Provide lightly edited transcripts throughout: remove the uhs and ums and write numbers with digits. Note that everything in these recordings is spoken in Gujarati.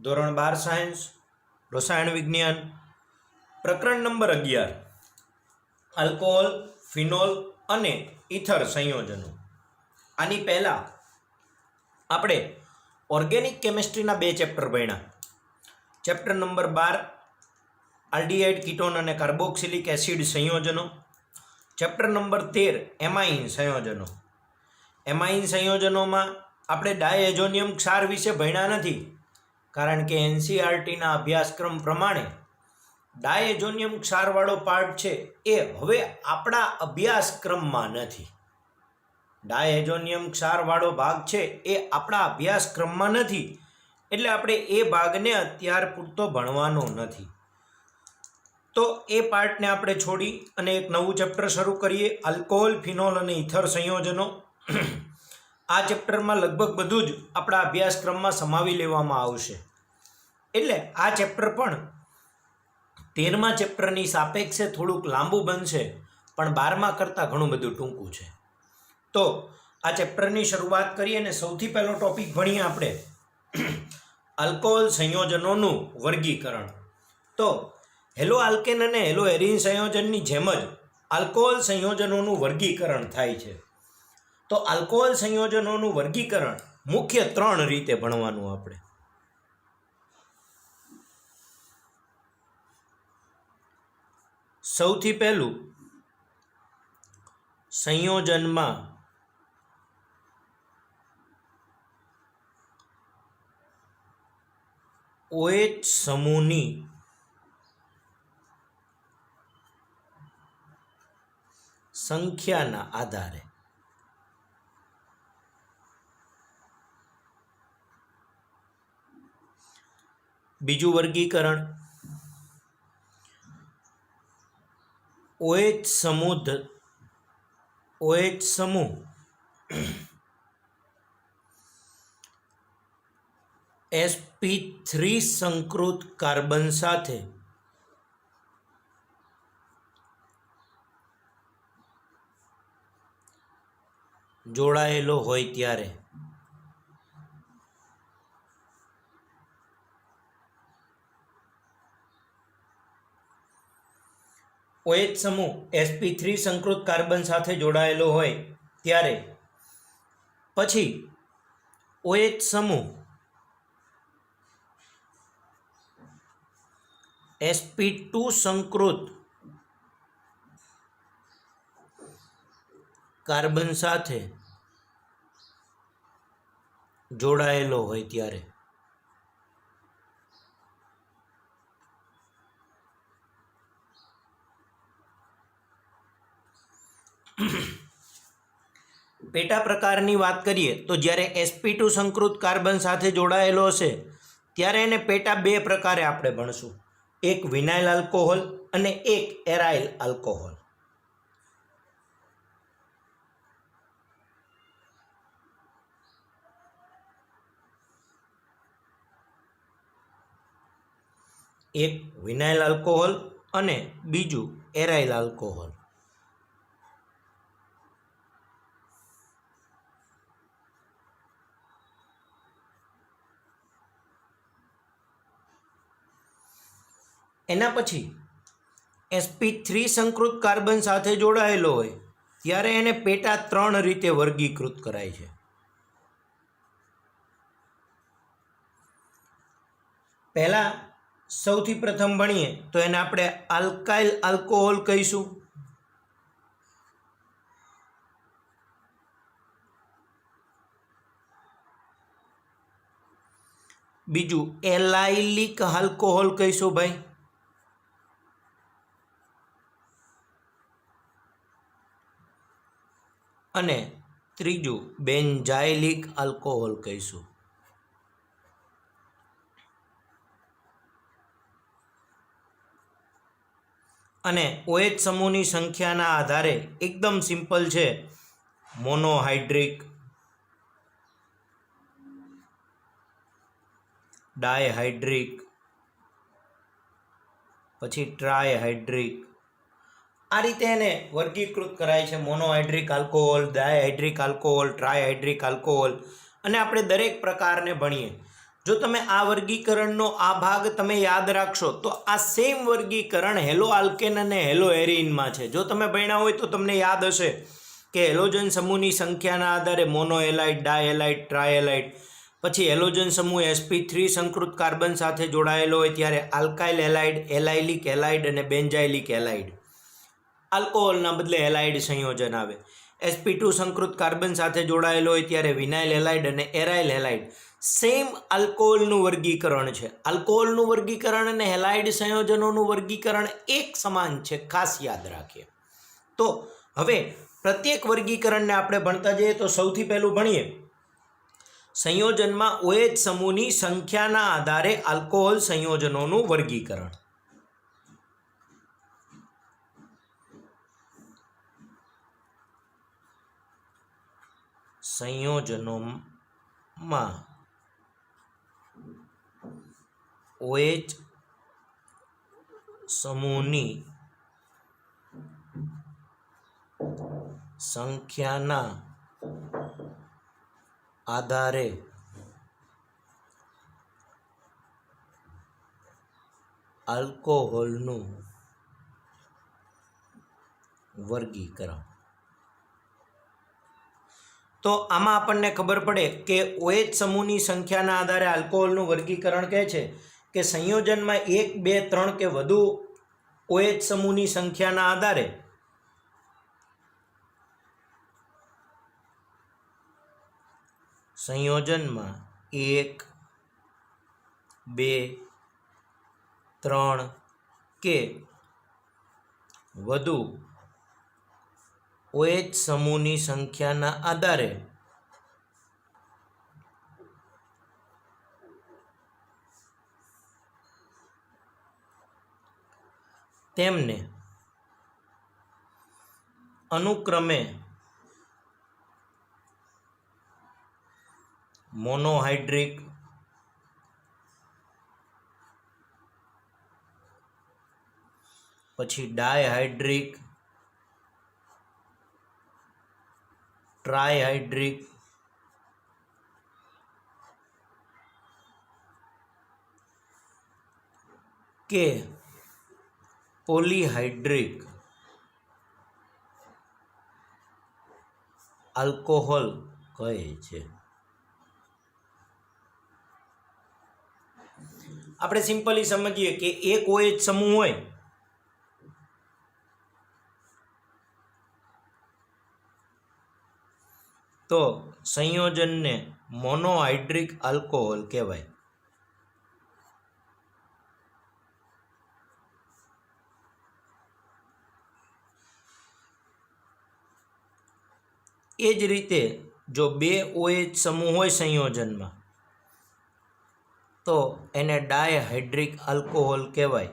ધોરણ 12 સાયન્સ રસાયણ વિજ્ઞાન પ્રકરણ નંબર 11 આલ્કોહોલ, ફિનોલ અને ઇથર સંયોજનો. આની પહેલાં આપણે ઓર્ગેનિક કેમિસ્ટ્રીના 2 ચેપ્ટર ભણ્યા. ચેપ્ટર નંબર 12 આલ્ડીહાઇડ, કીટોન અને કાર્બોક્સિલિક એસિડ સંયોજનો. ચેપ્ટર નંબર 13 એમાઇન સંયોજનો. એમાઇન સંયોજનોમાં આપણે ડાયએઝોનિયમ ક્ષાર વિશે ભણ્યા નથી, કારણ કે એનસીઆરટીના અભ્યાસક્રમ પ્રમાણે ડાયએઝોનિયમ ક્ષારવાળો પાર્ટ છે એ હવે આપણા અભ્યાસક્રમમાં નથી. ડાયએઝોનિયમ ક્ષારવાળો ભાગ છે એ આપણા અભ્યાસક્રમમાં નથી, એટલે આપણે એ ભાગને અત્યાર પૂરતો ભણવાનો નથી. તો એ પાર્ટને આપણે છોડી અને એક નવું ચેપ્ટર શરૂ કરીએ, આલ્કોહોલ, ફિનોલ અને ઇથર સંયોજનો. આ ચેપ્ટરમાં લગભગ બધું જ આપણા અભ્યાસક્રમમાં સમાવી લેવામાં આવશે, એટલે આ ચેપ્ટર પણ 13મા ચેપ્ટરની સાપેક્ષે થોડુંક લાંબુ બનશે, પણ 12મા કરતાં ઘણું બધું ટૂંકું છે. તો આ ચેપ્ટરની શરૂઆત કરીએ અને સૌથી પહેલો ટોપિક ભણીએ આપણે આલ્કોહોલ સંયોજનોનું વર્ગીકરણ. તો હેલો આલ્કેન અને હેલો એરિન સંયોજનની જેમ જ આલ્કોહોલ સંયોજનોનું વર્ગીકરણ થાય છે. તો આલ્કોહોલ સંયોજનોનું વર્ગીકરણ મુખ્ય 3 રીતે ભણવાનું આપણે. સૌથી પહેલું, સંયોજનમાં OH સમૂહની સંખ્યાના આધારે. બીજું વર્ગીકરણ, OH સમૂહ sp3 સંકૃત કાર્બન સાથે જોડાયેલો હોય ત્યારે. OH સમૂહ sp3 સંકૃત કાર્બન સાથે જોડાયેલો હોય ત્યારે. પછી OH સમૂહ sp2 સંકૃત કાર્બન સાથે જોડાયેલો હોય ત્યારે. પેટા પ્રકારની વાત કરીએ તો જ્યારે sp2 સંકૃત કાર્બન સાથે જોડાયેલો હશે ત્યારે એને પેટા 2 પ્રકારે આપણે ભણશું, એક વિનાઇલ આલ્કોહોલ અને એક એરાઇલ આલ્કોહોલ. એક વિનાઇલ આલ્કોહોલ અને બીજું એરાઇલ આલ્કોહોલ. એના પછી sp3 સંકૃત કાર્બન સાથે જોડાયેલો હોય ત્યારે એને પેટા 3 રીતે વર્ગીકૃત કરાય છે. પહેલા સૌથી પ્રથમ ભણીએ તો એને આપણે આલ્કાઇલ આલ્કોહોલ કહીશું. બીજું એલાઇલિક આલ્કોહોલ કહીશું ભાઈ. અને ત્રીજું બેન્ઝાઇલિક આલ્કોહોલ કહીશું. અને OH સમૂહની સંખ્યાના આધારે એકદમ સિમ્પલ છે, મોનોહાઇડ્રિક, ડાયહાઇડ્રિક, પછી ટ્રાયહાઇડ્રિક. આ રીતે એને વર્ગીકૃત કરાય છે, મોનોહાઇડ્રિક આલ્કોહોલ, ડાયહાઇડ્રિક આલ્કોહોલ, ટ્રાયહાઇડ્રિક આલ્કોહોલ. અને આપણે દરેક પ્રકારને ભણીએ જો તમે આ વર્ગીકરણનો આ ભાગ તમે યાદ રાખશો તો આ સેમ વર્ગીકરણ હેલો આલ્કેન અને હેલો એરિનમાં છે. જો તમે ભણ્યા હોય તો તમને યાદ હશે કે હેલોજન સમૂહની સંખ્યાના આધારે મોનોહેલાઇડ, ડાયહેલાઇડ, ટ્રાયહેલાઇડ, પછી હેલોજન સમૂહ sp3 સંકૃત કાર્બન સાથે જોડાયેલો હોય ત્યારે આલ્કાઇલ હેલાઇડ, એલાઇલિક હેલાઇડ અને બેન્ઝાઇલિક હેલાઇડ, આલ્કોહોલના બદલે હેલાઇડ સંયોજન આવે. sp2 સંકૃત કાર્બન સાથે જોડાયેલો હોય ત્યારે વિનાઇલ હેલાઇડ અને એરાઇલ હેલાઇડ. સેમ આલ્કોહોલનું વર્ગીકરણ છે. આલ્કોહોલનું વર્ગીકરણ અને હેલાઇડ સંયોજનોનું વર્ગીકરણ એક સમાન છે, ખાસ યાદ રાખીએ. તો હવે પ્રત્યેક વર્ગીકરણને આપણે ભણતા જઈએ તો સૌથી પહેલું ભણીએ સંયોજનમાં OH સમૂહની સંખ્યાના આધારે આલ્કોહોલ સંયોજનોનું વર્ગીકરણ. સંયોજનોમાં OH સમૂહની સંખ્યાના આધારે આલ્કોહોલનું વર્ગીકરણ. તો આમાં આપણને ખબર પડે કે OH સમૂહની સંખ્યાના આધારે આલ્કોહોલનું વર્ગીકરણ કહે છે કે સંયોજનમાં 1, 2, 3 કે વધુ OH સમૂહની સંખ્યાના આધારે સંયોજનમાં 1, 2, 3 કે વધુ OH સમૂહની સંખ્યાના આધારે તેમને અનુક્રમે મોનોહાઇડ્રિક, પછી ડાયહાઇડ્રિક, ટ્રાયહાઇડ્રિક, કે પોલીહાઇડ્રિક આલ્કોહોલ કહે છે. આપણે સિમ્પલી સમજીએ કે એક OH સમૂહ હોય તો સંયોજનને મોનોહાઇડ્રિક આલ્કોહોલ કહેવાય. એ જ રીતે જો 2 OH સમૂહ હોય સંયોજનમાં તો એને ડાયહાઇડ્રિક આલ્કોહોલ કહેવાય.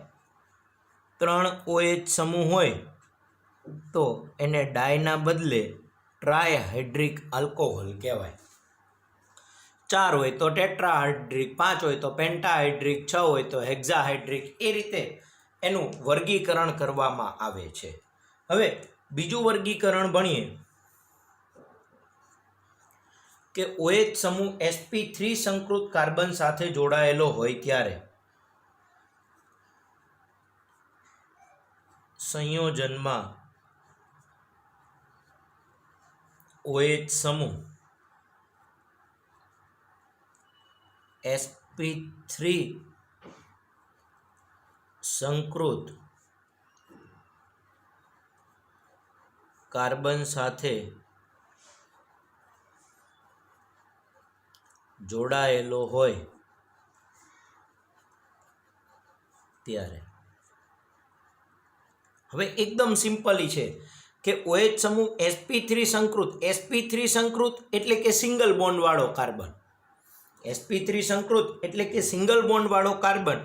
3 OH સમૂહ હોય તો એને ડાયના બદલે ટ્રાયહાઇડ્રિક આલ્કોહોલ કહેવાય. 4 હોય તો ટેટ્રાહાઇડ્રિક, 5 હોય તો પેન્ટાહાઇડ્રિક, 6 હોય તો હેક્ઝાહાઇડ્રિક, એ રીતે એનું વર્ગીકરણ કરવામાં આવે છે. હવે બીજું વર્ગીકરણ ભણીએ કે OH સમૂહ sp3 સંકૃત કાર્બન સાથે જોડાયેલો હોય ત્યારે સંયોજનમાં OH સમૂહ sp3 સંકૃત કાર્બન સાથે જોડાયેલો હોય ત્યારે. હવે એકદમ સિમ્પલી છે કે OH સમૂહ sp3 સંકૃત એટલે કે સિંગલ બોન્ડ વાળો કાર્બન, sp3 સંકૃત એટલે કે સિંગલ બોન્ડ વાળો કાર્બન.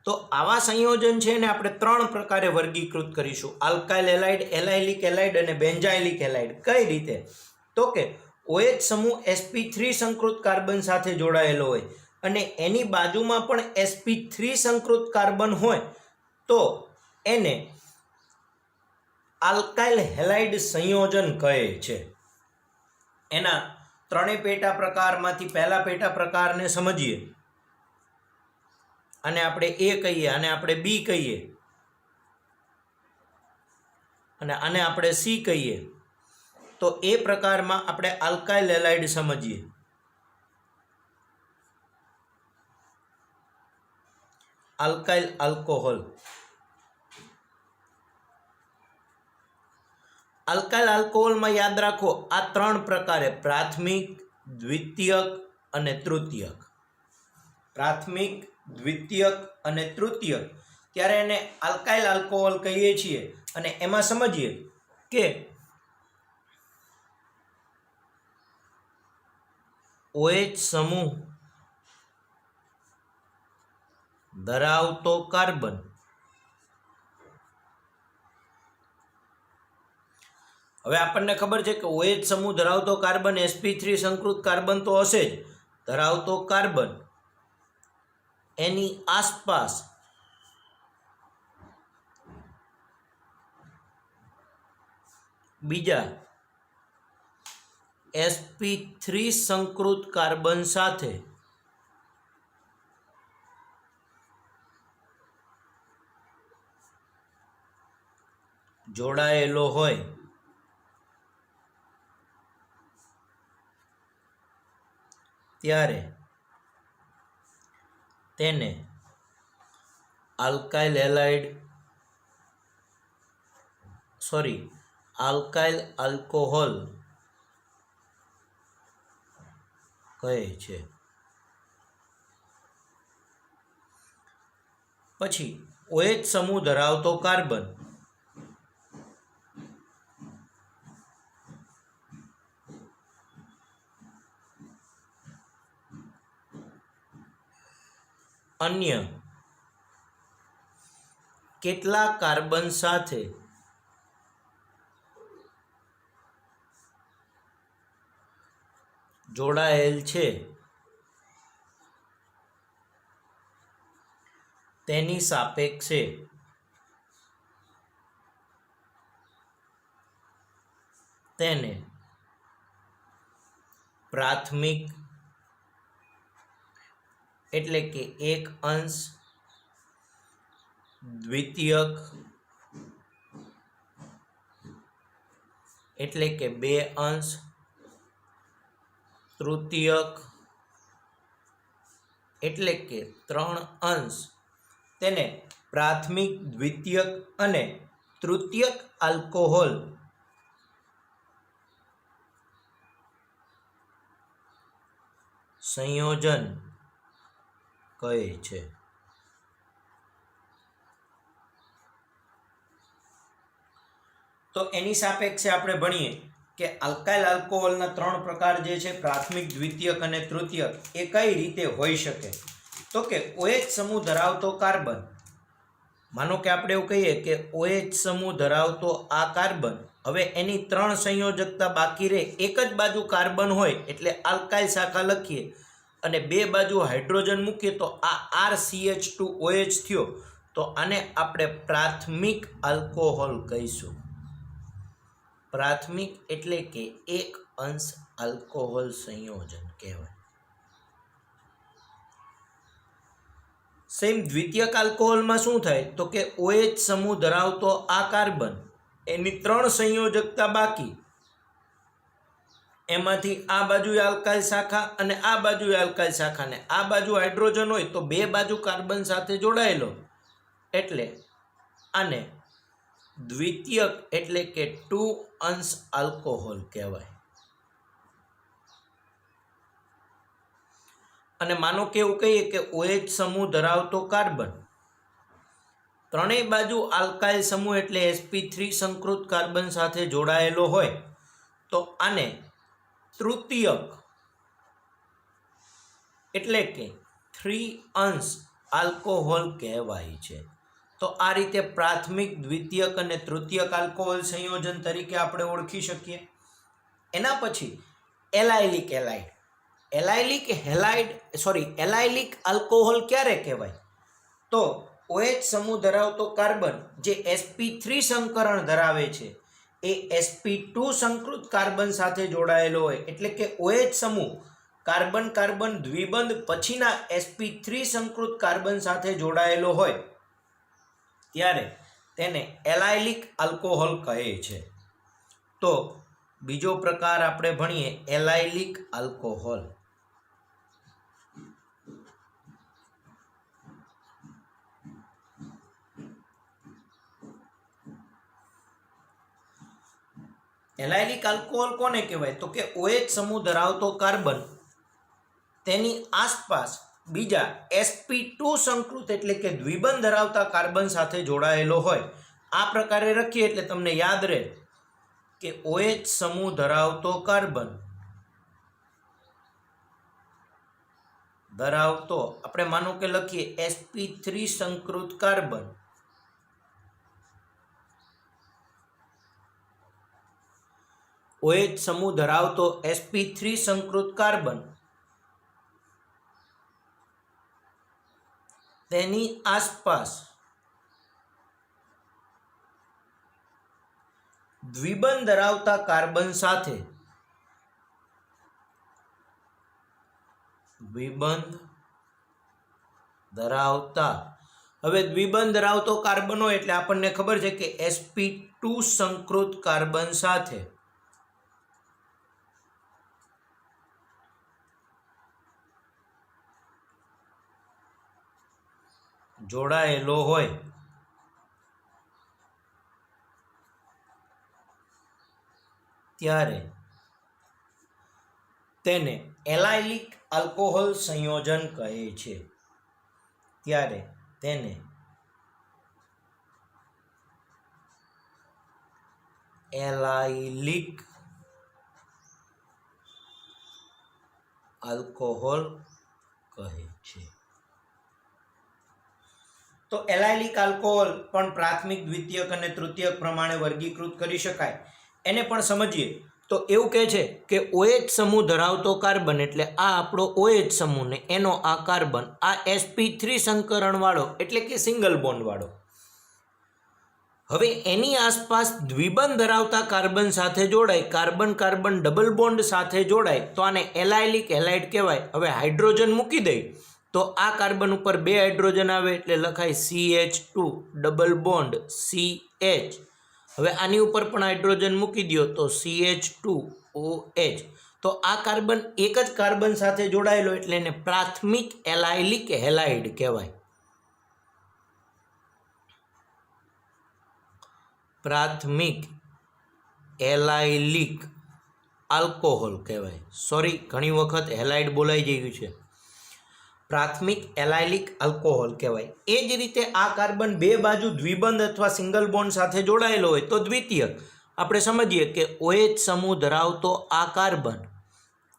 તો આવા સંયોજન છે ને આપણે 3 પ્રકારે વર્ગીકૃત કરીશું: આલ્કાઇલ હેલાઇડ, એલાઇલિક હેલાઇડ અને બેન્ઝાઇલિક હેલાઇડ. કઈ રીતે? તો કે OH સમૂહ sp3 સંકૃત કાર્બન સાથે જોડાયેલો હોય અને એની બાજુમાં પણ sp3 સંકૃત કાર્બન હોય તો એને આલ્કાઇલ હેલાઇડ સંયોજન કહે છે. એના ત્રણેય પેટા પ્રકારમાંથી પહેલા પેટા પ્રકારને સમજીએ આને આપણે એ કહીએ, આને આપણે બી કહીએ અને આને આપણે સી કહીએ, તો એ પ્રકારમાં આપણે આલ્કાઇલ હેલાઇડ સમજીએ. Alkyl alcohol. આલ્કાઇલ આલ્કોહોલમાં યાદ રાખો આ 3 પ્રકારે પ્રાથમિક, દ્વિતીયક અને તૃતીયક. પ્રાથમિક, દ્વિતીયક અને તૃતીયક, ત્યારે એને આલ્કાઇલ આલ્કોહોલ કહીએ છીએ. અને એમાં સમજીએ કે OH સમૂહ ધરાવતો કાર્બન હવે આપણને ખબર છે કે OH સમૂહ ધરાવતો કાર્બન sp3 સંકૃત કાર્બન તો હશે જ. ધરાવતો કાર્બન એની આસપાસ બીજા sp3 સંકૃત કાર્બન સાથે જોડાયેલો હોય ત્યારે તેને આલ્કાઇલ આલ્કોહોલ કહે છે. પછી OH સમૂહ ધરાવતો કાર્બન અન્ય કેટલા કાર્બન સાથે જોડાયેલ છે તેની સાપેક્ષે તેને પ્રાથમિક એટલે કે 1 અંશ, દ્વિતીયક એટલે કે 2 અંશ, તૃતીયક એટલે કે 3 અંશ, તેને પ્રાથમિક, દ્વિતીયક અને તૃતીયક આલ્કોહોલ સંયોજન કહે છે. તો એની સાપેક્ષે આપણે ભણીએ કે આલ્કાઇલ આલ્કોહોલના 3 પ્રકાર જે છે પ્રાથમિક, દ્વિતીયક અને તૃતીયક એ કઈ રીતે હોઈ શકે. તો કે OH સમૂહ ધરાવતો કાર્બન, માનો કે આપણે એવું કહીએ કે OH સમૂહ ધરાવતો આ કાર્બન, હવે એની 3 સંયોજકતા બાકી રહે. એક જ બાજુ કાર્બન હોય એટલે આલ્કાઇલ શાખા લખીએ અને 2 બાજુ હાઇડ્રોજન મૂકીએ તો આ RCH2OH થયો. તો આને આપણે પ્રાથમિક આલ્કોહોલ કહીશું. પ્રાથમિક એટલે કે 1 અંશ આલ્કોહોલ સંયોજન કહેવાય. સેમ દ્વિતીયક આલ્કોહોલમાં શું થાય તો કે OH સમૂહ ધરાવતો આ કાર્બન એની 3 સંયોજકતા બાકી, એમાંથી આ બાજુ આલ્કાઇલ શાખા અને આ બાજુ આલ્કાઇલ શાખા ને આ બાજુ હાઇડ્રોજન હોય તો 2 બાજુ કાર્બન સાથે જોડાયેલો એટલે આને દ્વિતીયક એટલે કે 2 અંશ આલ્કોહોલ કહેવાય. અને માનો કે એવું કહીએ કે OH સમૂહ ધરાવતો કાર્બન ત્રણેય બાજુ આલ્કાઇલ સમૂહ એટલે sp3 સંકૃત કાર્બન સાથે જોડાયેલો હોય તો આને તૃતીયક એટલે કે 3 અંશ આલ્કોહોલ કહેવાય છે. તો આ રીતે પ્રાથમિક, દ્વિતીયક અને તૃતીયક આલ્કોહોલ સંયોજન તરીકે આપણે ઓળખી શકીએ. એના પછી એલાઇલિક હેલાઇડ. એલાઇલિક આલ્કોહોલ ક્યારે કહેવાય તો OH સમૂહ ધરાવતો કાર્બન જે sp3 સંકરણ ધરાવે છે એ sp2 સંકૃત કાર્બન સાથે જોડાયેલો હોય એટલે કે OH સમૂહ કાર્બન કાર્બન દ્વિબંધ પછીના sp3 સંકૃત કાર્બન સાથે જોડાયેલો હોય ત્યારે તેને એલાયલિક આલ્કોહોલ કહે છે. તો બીજો પ્રકાર આપણે ભણીએ એલાયલિક આલ્કોહોલ. એલાયલિક આલ્કોહોલ કોને કહેવાય? તો કે OH સમૂહ ધરાવતો કાર્બન તેની આસપાસ બીજા sp2 સંકૃત એટલે કે દ્વિબંધ ધરાવતા કાર્બન સાથે જોડાયેલો હોય. આ પ્રકારે લખીએ એટલે તમને યાદ રહે કે OH સમૂહ ધરાવતો કાર્બન ધરાવતો, આપણે માનો કે લખીએ sp3 સંકૃત કાર્બન OH સમૂહ ધરાવતો sp3 સંકૃત કાર્બન તેની આસપાસ દ્વિબંધ ધરાવતા કાર્બન સાથે દ્વિબંધ ધરાવતા, હવે દ્વિબંધ ધરાવતો કાર્બન હોય એટલે આપણને ખબર છે કે sp2 સંકૃત કાર્બન સાથે જોડાયેલો હોય ત્યારે તેને એલાયલિક આલ્કોહોલ સંયોજન કહે છે. ત્યારે તેને એલાયલિક આલ્કોહોલ કહે છે. તો એલાયલિક આલ્કોહોલ પણ પ્રાથમિક, દ્વિતીયક અને તૃતીયક પ્રમાણે વર્ગીકૃત કરી શકાય. એને પણ સમજીએ તો એવું કહે છે કે OH સમૂહ ધરાવતો કાર્બન એટલે આ આપણો OH સમૂહ ને એનો આ કાર્બન, આ sp3 સંકરણ વાળો એટલે કે સિંગલ બોન્ડ વાળો, હવે એની આસપાસ દ્વિબંધ ધરાવતા કાર્બન સાથે જોડાય, કાર્બન કાર્બન ડબલ બોન્ડ સાથે જોડાય તો આને એલાયલિક હેલાઇડ કહેવાય. હવે હાઇડ્રોજન મૂકી દઈ તો આ કાર્બન ઉપર 2 હાઇડ્રોજન આવે એટલે લખાય CH2 ડબલ બોન્ડ CH. હવે આની ઉપર પણ હાઇડ્રોજન મૂકી દો તો CH2OH. તો આ કાર્બન એક જ કાર્બન સાથે જોડાયેલો એટલે એને પ્રાથમિક એલાયલિક હેલાઇડ કહેવાય. પ્રાથમિક એલાયલિક આલ્કોહોલ કહેવાય. સોરી, ઘણી વખત હેલાઇડ બોલાઈ ગયું છે. પ્રાથમિક એલાયલિક આલ્કોહોલ કહેવાય. એ જ રીતે આ કાર્બન બે બાજુ દ્વિબંધ અથવા સિંગલ બોન્ડ સાથે જોડાયેલો હોય તો દ્વિતીયક. આપણે સમજીએ કે OH સમૂહ ધરાવતો આ કાર્બન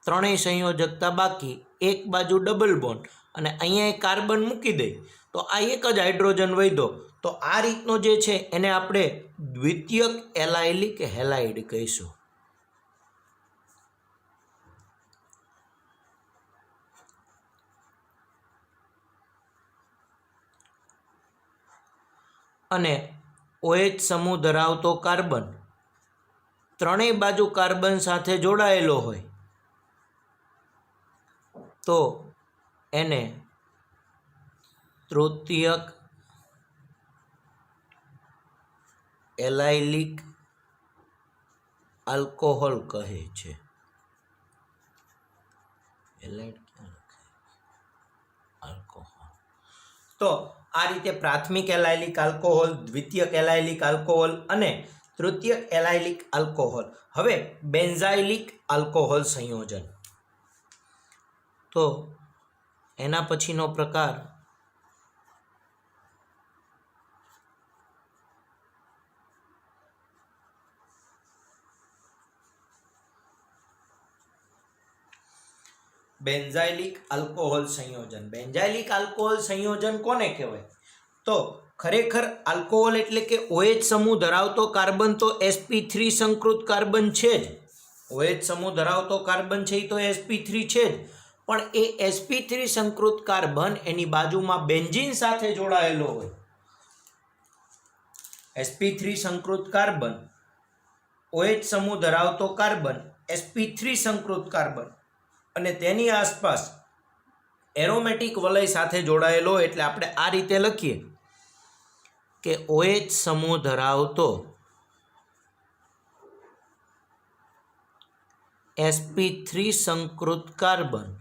ત્રણેય સંયોજકતા બાકી, એક બાજુ ડબલ બોન્ડ અને અહીંયા કાર્બન મૂકી દઈ તો આ એક જ હાઇડ્રોજન વધ્યો. તો આ રીતનો જે છે એને આપણે દ્વિતીયક એલાયલિક હેલાઇડ કહીશું. અને OH સમૂહ ધરાવતો કાર્બન ત્રણેય બાજુ કાર્બન સાથે જોડાયેલો હોય તો એને તૃતીયક એલાયલિક આલ્કોહોલ કહે છે. આલ્કોહોલ. તો આ રીતે પ્રાથમિક એલાયલિક આલ્કોહોલ, દ્વિતીયક એલાયલિક આલ્કોહોલ અને તૃતીયક એલાયલિક આલ્કોહોલ. હવે બેન્ઝાઇલિક આલ્કોહોલ સંયોજન. તો એના પછીનો પ્રકાર બેન્ઝાઇલિક આલ્કોહોલ સંયોજન. બેન્ઝાઇલિક આલ્કોહોલ સંયોજન કોને કહેવાય? તો ખરેખર આલ્કોહોલ એટલે કે OH સમૂહ ધરાવતો કાર્બન તો sp3 સંકૃત કાર્બન છે જ. OH સમૂહ ધરાવતો કાર્બન છે એ તો sp3 છે જ, પણ એ sp3 સંકૃત કાર્બન એની બાજુમાં બેન્ઝીન સાથે જોડાયેલો હોય. sp3 સંકૃત કાર્બન, OH સમૂહ ધરાવતો કાર્બન, sp3 સંકૃત કાર્બન અને તેની આસપાસ એરોમેટિક વલય સાથે જોડાયેલો હોય, એટલે આપણે આ રીતે લખીએ કે OH સમૂહ ધરાવતો sp3 સંકૃત કાર્બન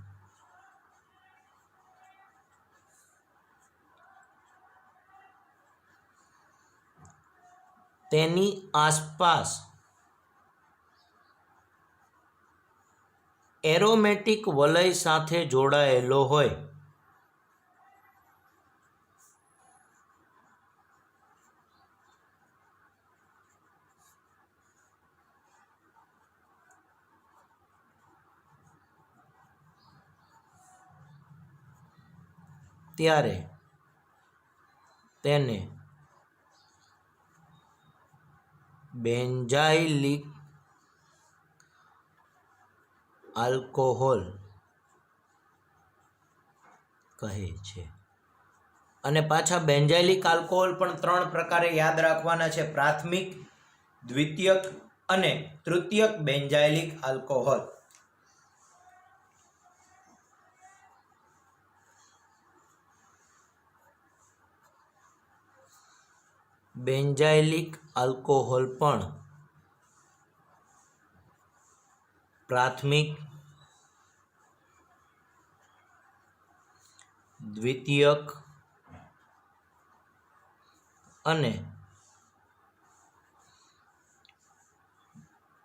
તેની આસપાસ એરોમેટિક વલય સાથે જોડાયેલો હોય ત્યારે તેને બેન્ઝાઇલિક આલ્કોહોલ કહે છે. અને પાછા બેન્ઝાઇલિક આલ્કોહોલ પણ 3 પ્રકારે યાદ રાખવાના છે: પ્રાથમિક, દ્વિતીયક અને તૃતીયક બેન્ઝાઇલિક આલ્કોહોલ. બેન્ઝાઇલિક આલ્કોહોલ પણ પ્રાથમિક, દ્વિતીયક અને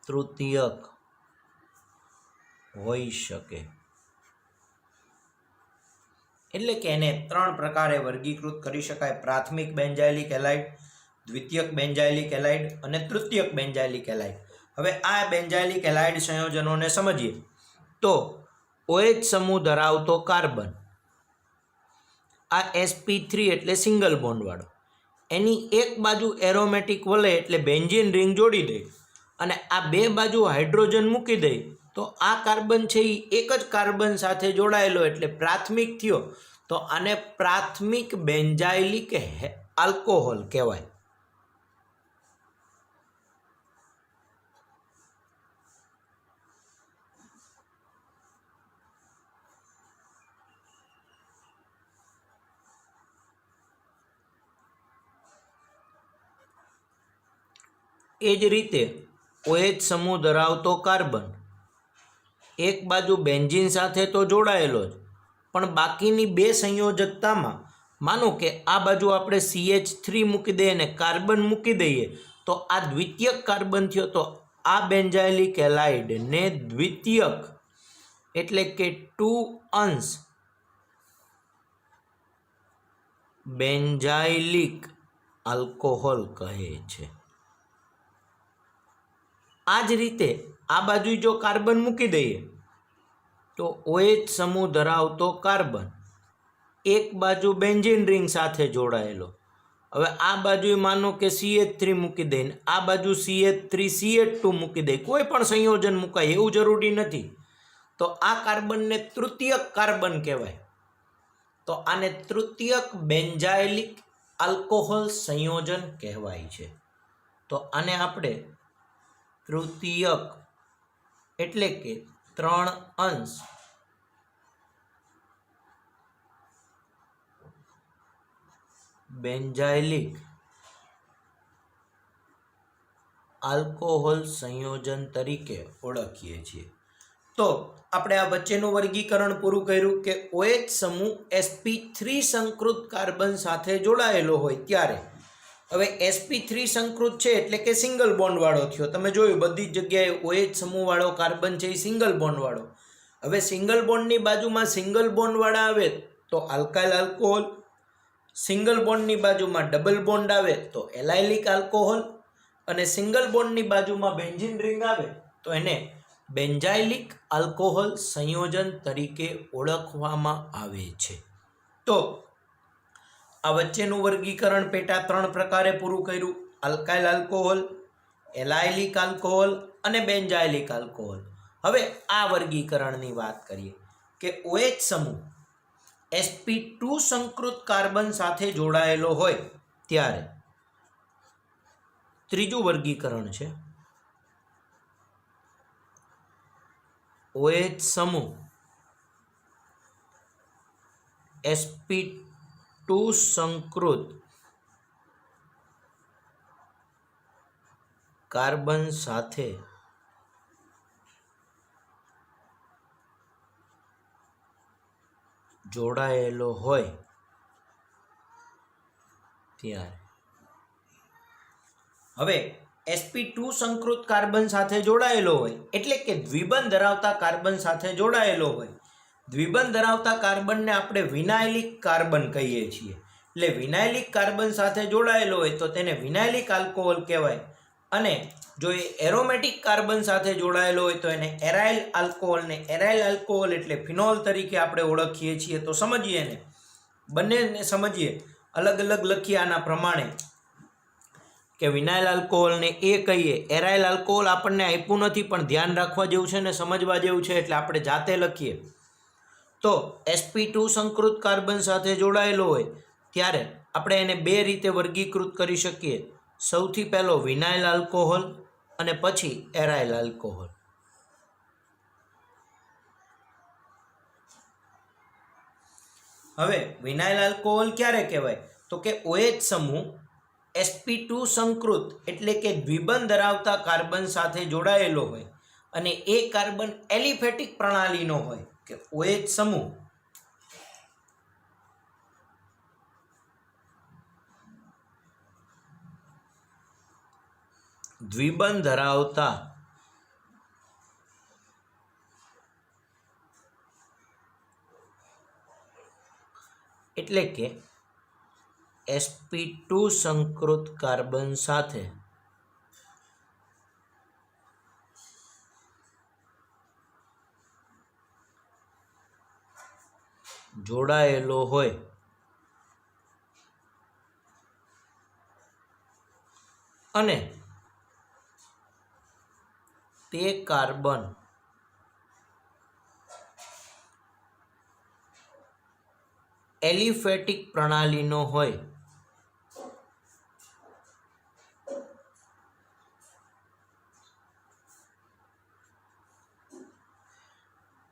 તૃતીયક હોઈ શકે. એટલે કે એને 3 પ્રકારે વર્ગીકૃત કરી શકાય: પ્રાથમિક બેન્ઝાઇલિક હેલાઇડ, દ્વિતીયક બેન્ઝાઇલિક હેલાઇડ અને તૃતીયક બેન્ઝાઇલિક હેલાઇડ. હવે આ બેન્ઝાઇલિક હેલાઇડ સંયોજનોને સમજીએ તો OH સમૂહ ધરાવતો કાર્બન, આ sp3 એટલે સિંગલ બોન્ડવાળો, એની એક બાજુ એરોમેટિક વલય એટલે બેન્ઝીન રિંગ જોડી દે અને આ બે બાજુ હાઇડ્રોજન મૂકી દે તો આ કાર્બન છે એ એક જ કાર્બન સાથે જોડાયેલો એટલે પ્રાથમિક થયો. તો આને પ્રાથમિક બેન્ઝાઇલિક આલ્કોહોલ કહેવાય. એ જ રીતે OH સમૂહ ધરાવતો કાર્બન એક બાજુ બેન્ઝીન સાથે તો જોડાયેલો જ, પણ બાકીની બે સંયોજકતામાં માનો કે આ બાજુ આપણે CH3 મૂકી દઈએ અને કાર્બન મૂકી દઈએ તો આ દ્વિતીયક કાર્બન થયો. તો આ બેન્ઝાઇલિક હેલાઇડને દ્વિતીયક એટલે કે 2 અંશ બેન્ઝાઇલિક આલ્કોહોલ કહે છે. આ જ રીતે આ બાજુ જો કાર્બન મૂકી દઈએ તો OH સમૂહ ધરાવતો કાર્બન એક બાજુ બેન્ઝીન રિંગ સાથે જોડાયેલો, હવે આ બાજુ માનો કે CH3 મૂકી દઈને આ બાજુ CH3 CH2 મૂકી દે, કોઈ પણ સંયોજન મુકાય એવું જરૂરી નથી, તો આ કાર્બનને તૃતીયક કાર્બન કહેવાય. તો આને તૃતીયક બેન્ઝાઇલિક આલ્કોહોલ સંયોજન કહેવાય છે. તો આને આપણે તૃતીયક એટલે કે 3 અંશ બેન્ઝાઇલિક આલ્કોહોલ સંયોજન તરીકે ઓળખીએ છીએ. તો આપણે આ વચ્ચેનું વર્ગીકરણ પૂરું કર્યું કે OH સમૂહ sp3 સંકૃત કાર્બન સાથે જોડાયેલો હોય ત્યારે, હવે sp3 સંકૃત છે એટલે કે સિંગલ બોન્ડવાળો થયો. તમે જોયું બધી જ જગ્યાએ OH સમૂહવાળો કાર્બન છે એ સિંગલ બોન્ડવાળો. હવે સિંગલ બોન્ડની બાજુમાં સિંગલ બોન્ડવાળા આવે તો આલ્કાઇલ આલ્કોહોલ, સિંગલ બોન્ડની બાજુમાં ડબલ બોન્ડ આવે તો એલાઇલિક આલ્કોહોલ, અને સિંગલ બોન્ડની બાજુમાં બેન્ઝીન રિંગ આવે તો એને બેન્ઝાઇલિક આલ્કોહોલ સંયોજન તરીકે ઓળખવામાં આવે છે. તો આ વચ્ચેનું વર્ગીકરણ પેટા 3 પ્રકારે પૂરું કર્યું: આલ્કાઇલ આલ્કોહોલ, એલાઇલિક આલ્કોહોલ અને બેન્ઝાઇલિક આલ્કોહોલ. હવે આ વર્ગીકરણની વાત કરીએ કે OH સમૂહ sp2 સંકૃત કાર્બન સાથે જોડાયેલો હોય ત્યારે ત્રીજું વર્ગીકરણ છે OH સમૂહ sp2 સંકૃત કાર્બન સાથે જોડાયેલો હોય ત્યારે હવે sp2 સંકૃત કાર્બન સાથે જોડાયેલો હોય એટલે કે દ્વિબંધ ધરાવતા કાર્બન સાથે જોડાયેલો હોય. દ્વિબંધ ધરાવતા કાર્બનને આપણે વિનાઇલિક કાર્બન કહીએ છીએ. એટલે વિનાઇલિક કાર્બન સાથે જોડાયેલો હોય તો તેને વિનાઇલિક આલ્કોહોલ કહેવાય. અને જો એ એરોમેટિક કાર્બન સાથે જોડાયેલો હોય તો એને એરાઇલ આલ્કોહોલ ને એરાઇલ આલ્કોહોલ એટલે ફિનોલ તરીકે આપણે ઓળખીએ છીએ. તો સમજીએ ને, બંનેને સમજીએ, અલગ અલગ લખીએ આના પ્રમાણે કે વિનાઇલ આલ્કોહોલને એ કહીએ. એરાઇલ આલ્કોહોલ આપણને આપ્યું નથી પણ ધ્યાન રાખવા જેવું છે ને સમજવા જેવું છે એટલે આપણે જાતે લખીએ. તો sp2 સંકૃત કાર્બન સાથે જોડાયેલો હોય ત્યારે આપણે એને બે રીતે વર્ગીકૃત કરી શકીએ. સૌથી પહેલો વિનાઇલ આલ્કોહોલ અને પછી એરાઇલ આલ્કોહોલ. હવે વિનાઇલ આલ્કોહોલ ક્યારે કહેવાય તો કે OH સમૂહ sp2 સંકૃત એટલે કે દ્વિબંધ ધરાવતા કાર્બન સાથે જોડાયેલો હોય અને એ કાર્બન એલિફેટિક પ્રણાલીનો હોય કે OH સમૂહ દ્વિબંધ ધરાવતા એટલે કે sp2 સંકૃત કાર્બન સાથે જોડાયેલો હોય અને તે કાર્બન એલિફેટિક પ્રણાલીનો હોય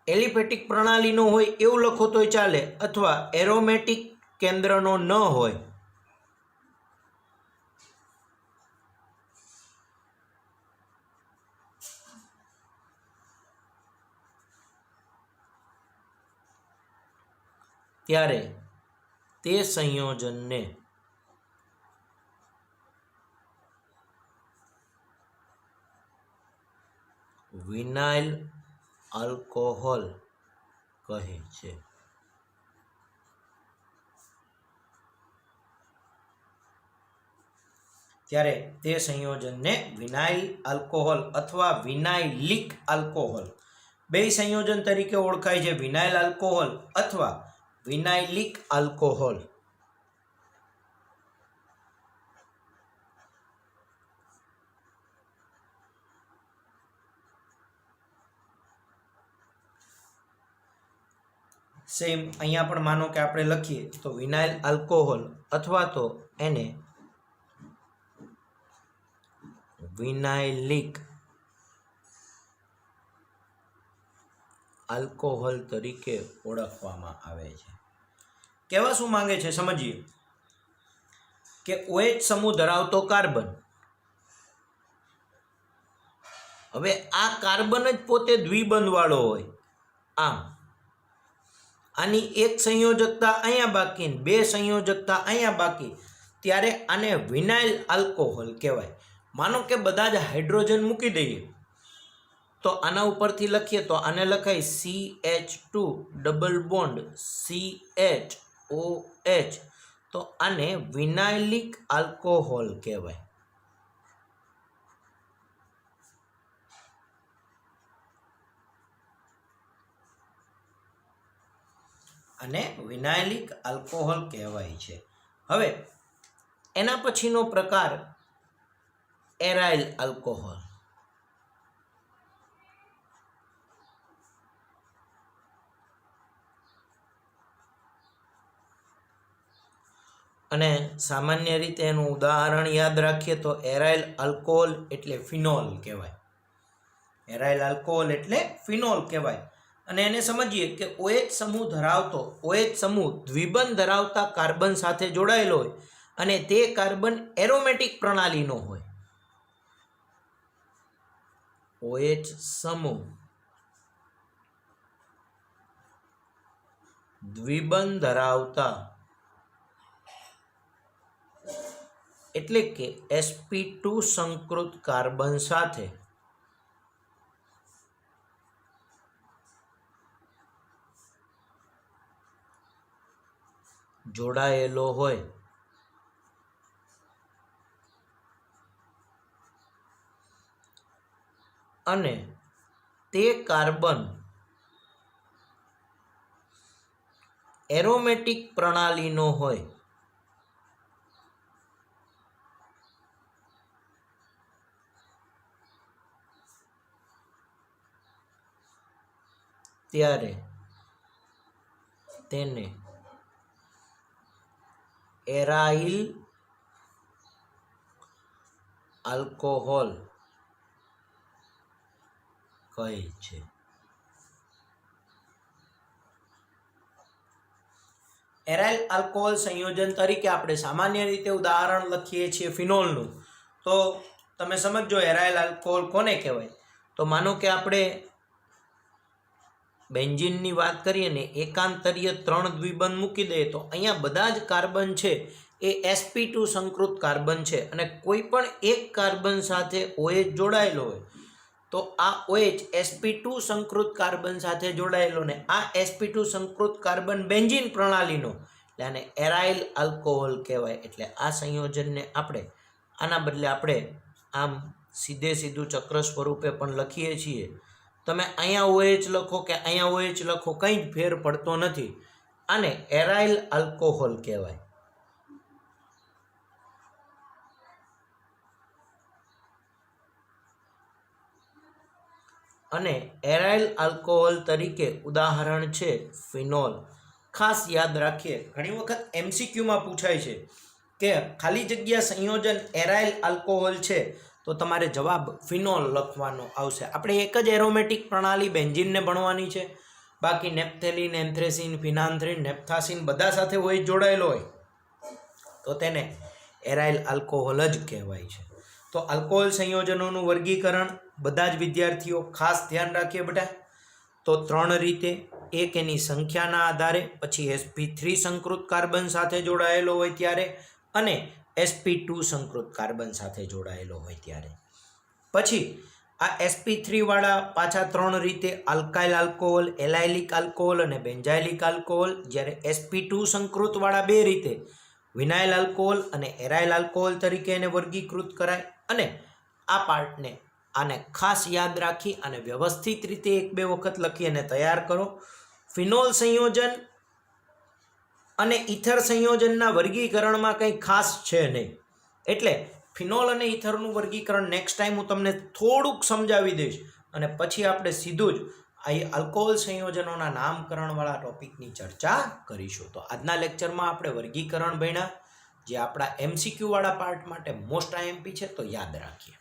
એલિફેટિક પ્રણાલીનો હોય એવું લખો તોય ચાલે અથવા એરોમેટિક કેન્દ્રનો ન હોય ત્યારે તે સંયોજનને વિનાઇલ આલ્કોહોલ કહે છે. ત્યારે તે સંયોજનને વિનાઇલ આલ્કોહોલ અથવા વિનાઇલિક આલ્કોહોલ બે સંયોજન તરીકે ઓળખાય છે. વિનાઇલ આલ્કોહોલ અથવા વિનાઇલિક આલ્કોહોલ. સેમ અહીંયા પણ માનો કે આપણે લખીએ તો વિનાઇલ આલ્કોહોલ અથવા તો એને વિનાઇલિક આલ્કોહોલ તરીકે ઓળખવામાં આવે છે. કહેવા શું માંગે છે સમજીએ કે OH સમૂહ ધરાવતો કાર્બન, હવે આ કાર્બન જ પોતે દ્વિબંધ વાળો હોય, આમ આની એક સંયોજકતા અહીંયા બાકી, બે સંયોજકતા અહીંયા બાકી, ત્યારે આને વિનાઇલ આલ્કોહોલ કહેવાય. માનો કે બધા જ હાઇડ્રોજન મૂકી દઈએ તો આના ઉપરથી લખીએ તો આને લખાય CH2 ડબલ બોન્ડ CHOH, તો આને વિનાઇલિક આલ્કોહોલ કહેવાય. આને વિનાઇલિક આલ્કોહોલ કહેવાય છે. હવે એના પછીનો પ્રકાર એરાઇલ આલ્કોહોલ. અને સામાન્ય રીતે એનું ઉદાહરણ યાદ રાખીએ તો એરાઇલ આલ્કોહોલ એટલે ફિનોલ કહેવાય. એરાઇલ આલ્કોહોલ એટલે ફિનોલ કહેવાય. અને એને સમજીએ કે OH સમૂહ ધરાવતો OH સમૂહ દ્વિબંધ ધરાવતા કાર્બન સાથે જોડાયેલો હોય અને તે કાર્બન એરોમેટિક પ્રણાલીનો હોય. OH સમૂહ દ્વિબંધ ધરાવતા એટલે કે sp2 સંકૃત કાર્બન સાથે જોડાયેલો હોય અને તે કાર્બન એરોમેટિક પ્રણાલીનો હોય ત્યારે તેને એરાઇલ આલ્કોહોલ કહે છે. એરાઇલ આલ્કોહોલ સંયોજન તરીકે આપણે સામાન્ય રીતે ઉદાહરણ લખીએ છીએ ફિનોલનું. તો તમે સમજો એરાઇલ આલ્કોહોલ કોને કહેવાય. તો માનો કે આપણે બેન્ઝીનની વાત કરીએ ને એકાંતરીય 3 દ્વિબંધ મૂકી દઈએ તો અહીંયા બધા જ કાર્બન છે એ sp2 સંકૃત કાર્બન છે અને કોઈ પણ એક કાર્બન સાથે OH જોડાયેલો હોય તો આ OH sp2 સંકૃત કાર્બન સાથે જોડાયેલો ને આ sp2 સંકૃત કાર્બન બેન્ઝીન પ્રણાલીનો એટલે આને એરાઇલ આલ્કોહોલ કહેવાય. એટલે આ સંયોજનને આપણે આના બદલે આપણે આમ સીધું ચક્ર સ્વરૂપે પણ લખીએ છીએ. તમે અહીંયા OH લખો કે અહીંયા OH લખો કંઈ જ ફેર પડતો નથી. આને એરાઇલ આલ્કોહોલ કહેવાય. અને એરાઇલ આલ્કોહોલ તરીકે ઉદાહરણ છે ફિનોલ. ખાસ યાદ રાખીએ, ઘણી વખત MCQમાં પૂછાય છે કે ખાલી જગ્યા સંયોજન એરાઇલ આલ્કોહોલ છે તો તમારે જવાબ ફિનોલ લખવાનો આવશે. આપણે એક જ એરોમેટિક પ્રણાલી બેન્ઝીનને ભણવાની છે. બાકી નેપ્થેલિન, એન્થ્રેસિન, ફિનાન્થ્રીન, નેપ્થાસિન બધા સાથે OH જોડાયેલો હોય તો તેને એરાઇલ આલ્કોહોલ જ કહેવાય છે. તો આલ્કોહોલ સંયોજનોનું વર્ગીકરણ બધા જ વિદ્યાર્થીઓ ખાસ ધ્યાન રાખીએ બેટા. તો 3 રીતે, એક એની સંખ્યાના આધારે, પછી sp3 સંકૃત કાર્બન સાથે જોડાયેલો હોય ત્યારે અને sp2 સંકૃત કાર્બન સાથે જોડાયેલો હોય ત્યારે. પછી આ sp3 વાળા પાછા 3 રીતે આલ્કાઇલ આલ્કોહોલ, એલાઇલિક આલ્કોહોલ અને બેન્ઝાઇલિક આલ્કોહોલ, જ્યારે sp2 સંકૃત વાળા 2 રીતે વિનાઇલ આલ્કોહોલ અને એરાઇલ આલ્કોહોલ તરીકે એને વર્ગીકૃત કરાય. અને આ પાર્ટને આને ખાસ યાદ રાખી અને વ્યવસ્થિત રીતે 1-2 વખત લખી અને તૈયાર કરો. ફિનોલ સંયોજન અને ઇથર સંયોજનના વર્ગીકરણમાં કંઈ ખાસ છે નહીં. એટલે ફિનોલ અને ઇથરનું વર્ગીકરણ નેક્સ્ટ ટાઈમ હું તમને થોડુંક સમજાવી દઈશ અને પછી આપણે સીધું જ આ આલ્કોહોલ સંયોજનોના નામકરણવાળા ટોપિકની ચર્ચા કરીશું. તો આજના લેક્ચરમાં આપણે વર્ગીકરણ ભણ્યા, જે આપણા MCQ વાળા પાર્ટ માટે મોસ્ટ IMP છે, તો યાદ રાખીએ.